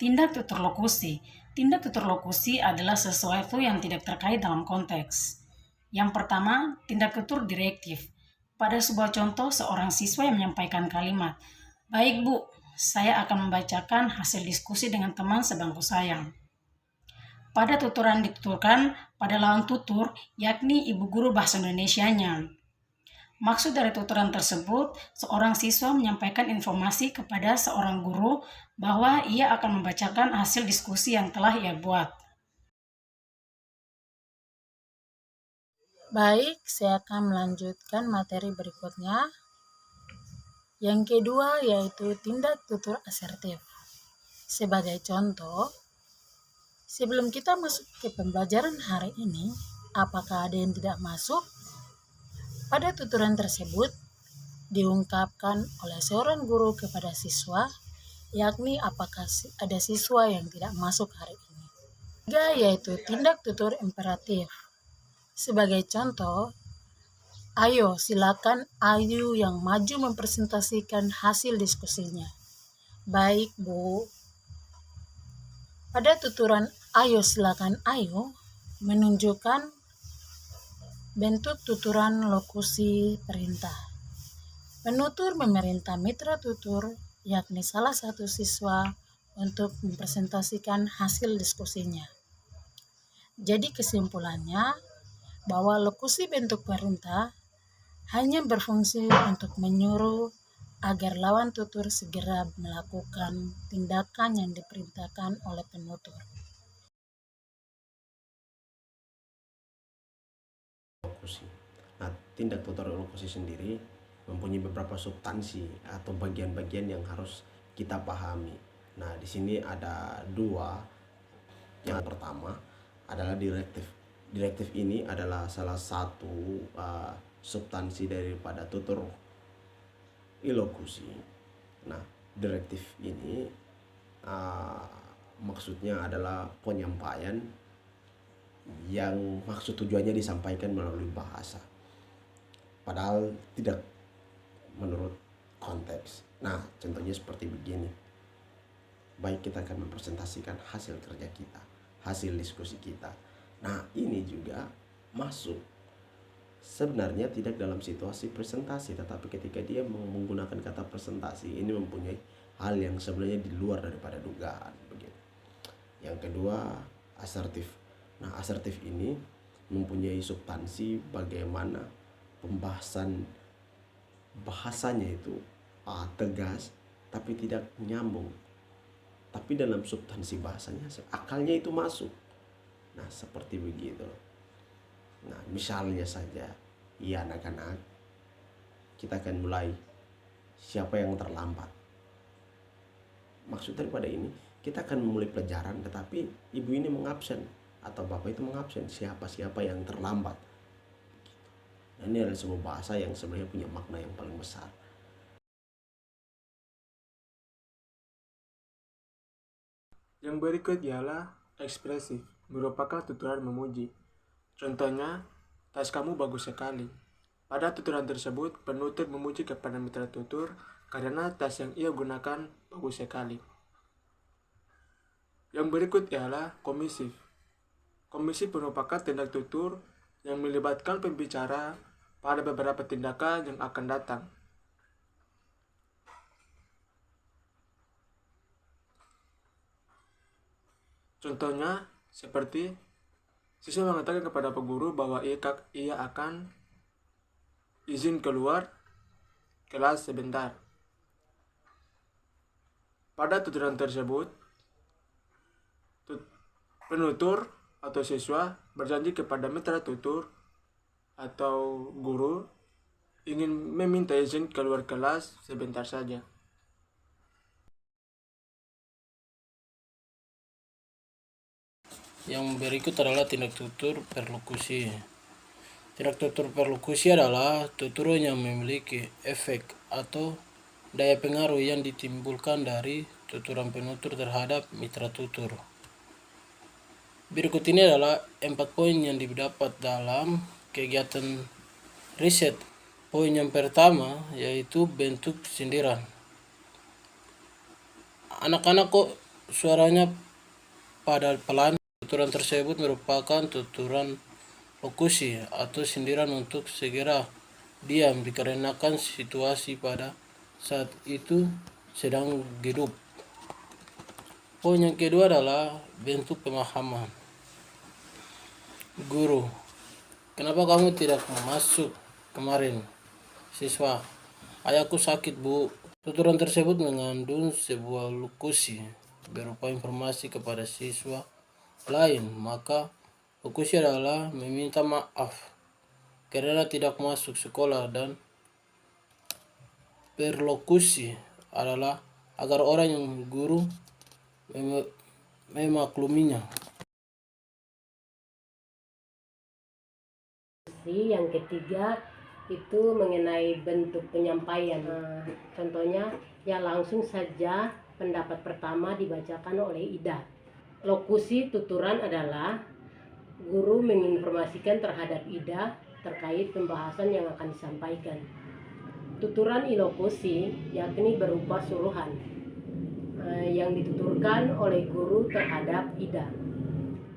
Tindak tutur lokusi. Tindak tutur lokusi adalah sesuatu yang tidak terkait dalam konteks. Yang pertama, tindak tutur direktif. Pada sebuah contoh, seorang siswa yang menyampaikan kalimat, "Baik Bu, saya akan membacakan hasil diskusi dengan teman sebangku saya." Pada tuturan dituturkan pada lawan tutur, yakni ibu guru bahasa Indonesianya. Maksud dari tuturan tersebut, seorang siswa menyampaikan informasi kepada seorang guru bahwa ia akan membacakan hasil diskusi yang telah ia buat. Baik, saya akan melanjutkan materi berikutnya. Yang kedua yaitu tindak tutur asertif. Sebagai contoh, sebelum kita masuk ke pembelajaran hari ini, apakah ada yang tidak masuk? Pada tuturan tersebut diungkapkan oleh seorang guru kepada siswa, yakni apakah ada siswa yang tidak masuk hari ini. Ketiga yaitu tindak tutur imperatif. Sebagai contoh, ayo silakan Ayu yang maju mempresentasikan hasil diskusinya. Baik Bu. Pada tuturan ayo silakan Ayu menunjukkan bentuk tuturan lokusi perintah. Penutur memerintah mitra tutur, yakni salah satu siswa, untuk mempresentasikan hasil diskusinya. Jadi kesimpulannya, bahwa lokusi bentuk perintah hanya berfungsi untuk menyuruh agar lawan tutur segera melakukan tindakan yang diperintahkan oleh penutur. Lokusi. Nah, tindak tutur lokusi sendiri mempunyai beberapa substansi atau bagian-bagian yang harus kita pahami. Nah, di sini ada dua. Yang pertama adalah direktif. Direktif ini adalah salah satu substansi daripada tutur ilokusi. Nah, direktif ini maksudnya adalah penyampaian yang maksud tujuannya disampaikan melalui bahasa, padahal tidak menurut konteks. Nah, contohnya seperti begini. Baik, kita akan mempresentasikan hasil kerja kita, hasil diskusi kita. Nah, ini juga masuk. Sebenarnya tidak dalam situasi presentasi, tetapi ketika dia menggunakan kata presentasi, ini mempunyai hal yang sebenarnya di luar daripada dugaan begitu. Yang kedua, asertif. Nah, asertif ini mempunyai substansi bagaimana pembahasan bahasanya itu tegas tapi tidak nyambung. Tapi dalam substansi bahasanya akalnya itu masuk. Nah, seperti begitu. Nah, misalnya saja, iya anak-anak, kita akan mulai siapa yang terlambat. Maksud daripada ini, kita akan memulai pelajaran tetapi ibu ini mengabsen atau bapak itu mengabsen siapa-siapa yang terlambat. Nah, ini adalah sebuah bahasa yang sebenarnya punya makna yang paling besar. Yang berikut ialah ekspresif, merupakan tuturan memuji. Contohnya, tas kamu bagus sekali. Pada tuturan tersebut, penutur memuji kepada mitra tutur karena tas yang ia gunakan bagus sekali. Yang berikut ialah komisif. Komisif merupakan tindak tutur yang melibatkan pembicara pada beberapa tindakan yang akan datang. Contohnya seperti siswa mengatakan kepada Pak Guru bahwa ia akan izin keluar kelas sebentar. Pada tuturan tersebut, penutur atau siswa berjanji kepada mitra tutur atau guru ingin meminta izin keluar kelas sebentar saja. Yang berikut adalah tindak tutur perlokusi. Tindak tutur perlokusi adalah tuturan yang memiliki efek atau daya pengaruh yang ditimbulkan dari tuturan penutur terhadap mitra tutur. Berikut ini adalah 4 poin yang didapat dalam kegiatan riset. Poin yang pertama yaitu bentuk sindiran. Anak-anak kok suaranya pada pelan. Tuturan tersebut merupakan tuturan lokusi atau sindiran untuk segera diam dikarenakan situasi pada saat itu sedang hidup. Poin yang kedua adalah bentuk pemahaman. Guru, kenapa kamu tidak masuk kemarin? Siswa, ayahku sakit bu. Tuturan tersebut mengandung sebuah lokusi berupa informasi kepada siswa lain, maka lokusi adalah meminta maaf karena tidak masuk sekolah, dan perlokusi adalah agar orang yang guru memakluminya. Yang ketiga itu mengenai bentuk penyampaian. Contohnya ya langsung saja pendapat pertama dibacakan oleh Ida. Lokusi tuturan adalah guru menginformasikan terhadap Ida terkait pembahasan yang akan disampaikan. Tuturan ilokusi yakni berupa suruhan yang dituturkan oleh guru terhadap Ida.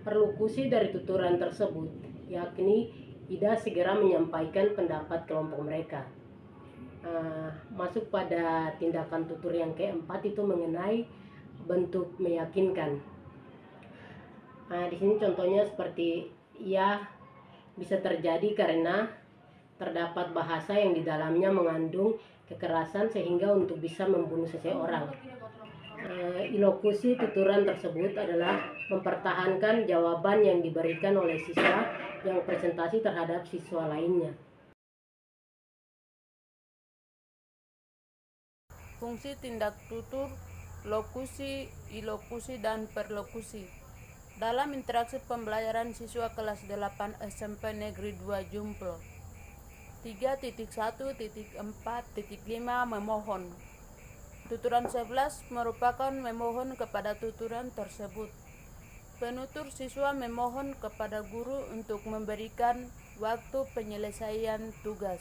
Perlokusi dari tuturan tersebut yakni Ida segera menyampaikan pendapat kelompok mereka. Masuk pada tindakan tutur yang keempat itu mengenai bentuk meyakinkan. Di sini contohnya seperti ya bisa terjadi karena terdapat bahasa yang di dalamnya mengandung kekerasan sehingga untuk bisa membunuh seseorang. Ilokusi tuturan tersebut adalah mempertahankan jawaban yang diberikan oleh siswa yang presentasi terhadap siswa lainnya. Fungsi tindak tutur, lokusi, ilokusi, dan perlokusi dalam interaksi pembelajaran siswa kelas 8 SMP Negeri 2 Jumplo. 3.1.4.5 memohon. Tuturan 11 merupakan memohon kepada tuturan tersebut. Penutur siswa memohon kepada guru untuk memberikan waktu penyelesaian tugas.